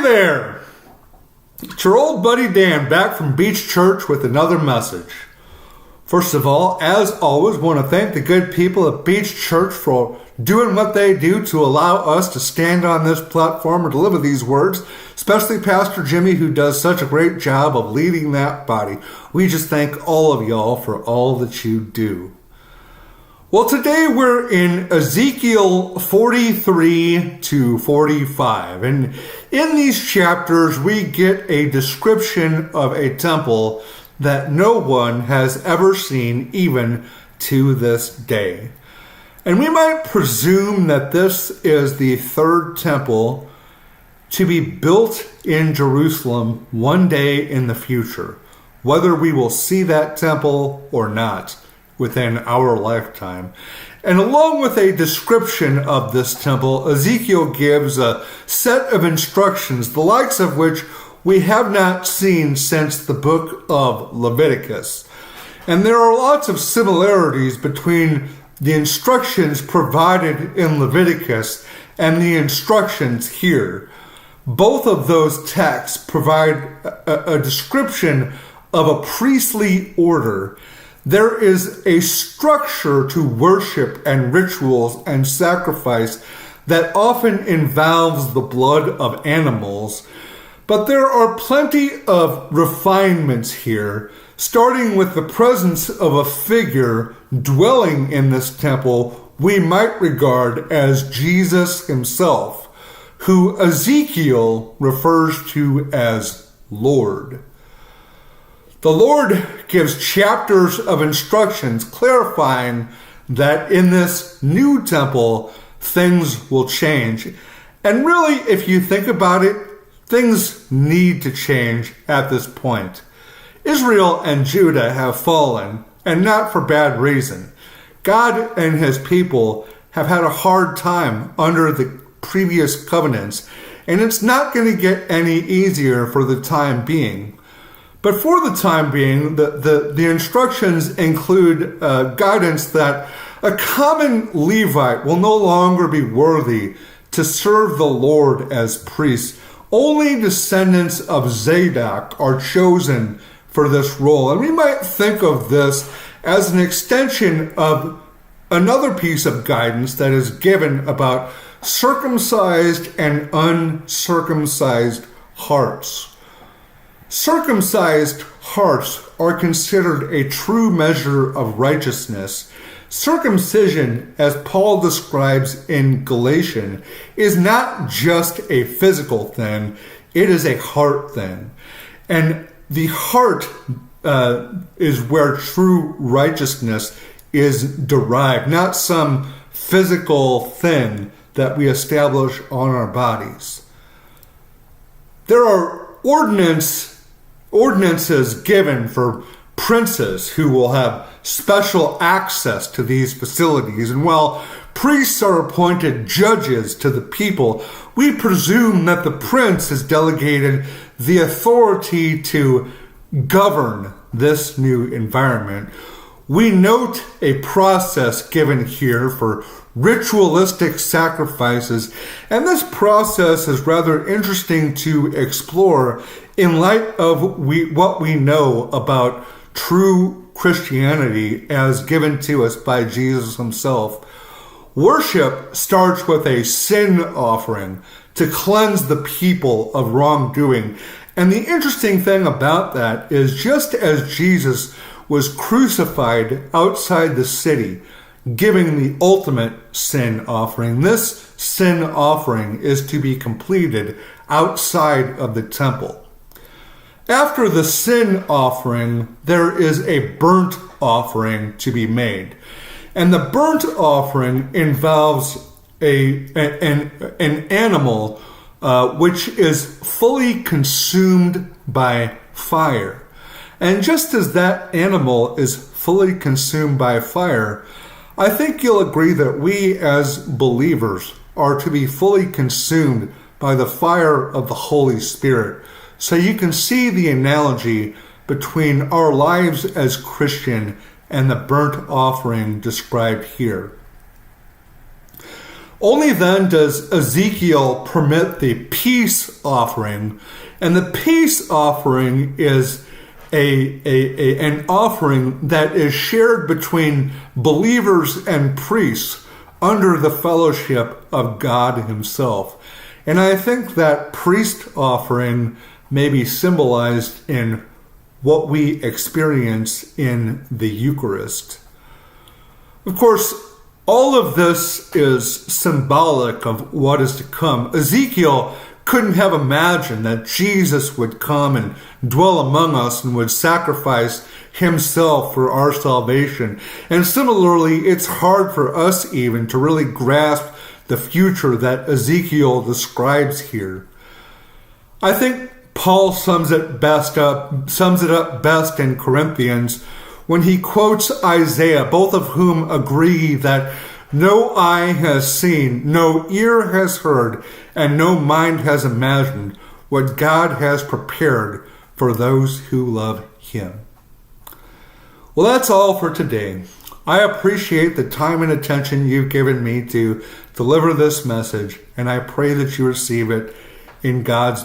there! It's your old buddy Dan back from Beach Church with another message. First of all, as always, want to thank the good people at Beach Church for doing what they do to allow us to stand on this platform and deliver these words, especially Pastor Jimmy, who does such a great job of leading that body. We just thank all of y'all for all that you do. Well, today we're in Ezekiel 43 to 45, and in these chapters we get a description of a temple that no one has ever seen even to this day. And we might presume that this is the third temple to be built in Jerusalem one day in the future, whether we will see that temple or not within our lifetime. And along with a description of this temple, Ezekiel gives a set of instructions, the likes of which we have not seen since the book of Leviticus. And there are lots of similarities between the instructions provided in Leviticus and the instructions here. Both of those texts provide a description of a priestly order. There is a structure to worship and rituals and sacrifice that often involves the blood of animals, but there are plenty of refinements here, starting with the presence of a figure dwelling in this temple we might regard as Jesus himself, who Ezekiel refers to as Lord. The Lord gives chapters of instructions clarifying that in this new temple, things will change. And really, if you think about it, things need to change at this point. Israel and Judah have fallen, and not for bad reason. God and his people have had a hard time under the previous covenants, and it's not going to get any easier for the time being. But for the time being, the instructions include guidance that a common Levite will no longer be worthy to serve the Lord as priests. Only descendants of Zadok are chosen for this role. And we might think of this as an extension of another piece of guidance that is given about circumcised and uncircumcised hearts. Circumcised hearts are considered a true measure of righteousness. Circumcision, as Paul describes in Galatians, is not just a physical thing, it is a heart thing. And the heart is where true righteousness is derived, not some physical thing that we establish on our bodies. There are ordinances given for princes who will have special access to these facilities. And while priests are appointed judges to the people, we presume that the prince has delegated the authority to govern this new environment. We note a process given here for ritualistic sacrifices, and this process is rather interesting to explore in light of what we know about true Christianity as given to us by Jesus himself. Worship starts with a sin offering to cleanse the people of wrongdoing. And the interesting thing about that is just as Jesus was crucified outside the city, giving the ultimate sin offering, this sin offering is to be completed outside of the temple. After the sin offering, there is a burnt offering to be made. And the burnt offering involves an animal which is fully consumed by fire. And just as that animal is fully consumed by fire, I think you'll agree that we as believers are to be fully consumed by the fire of the Holy Spirit. So you can see the analogy between our lives as Christian and the burnt offering described here. Only then does Ezekiel permit the peace offering, and the peace offering is an offering that is shared between believers and priests under the fellowship of God himself. And I think that priest offering may be symbolized in what we experience in the Eucharist. Of course, all of this is symbolic of what is to come. Ezekiel couldn't have imagined that Jesus would come and dwell among us and would sacrifice himself for our salvation. And similarly, it's hard for us even to really grasp the future that Ezekiel describes here. I think Paul sums it up best in Corinthians when he quotes Isaiah, both of whom agree that no eye has seen, no ear has heard, and no mind has imagined what God has prepared for those who love him. Well, that's all for today. I appreciate the time and attention you've given me to deliver this message, and I pray that you receive it with God's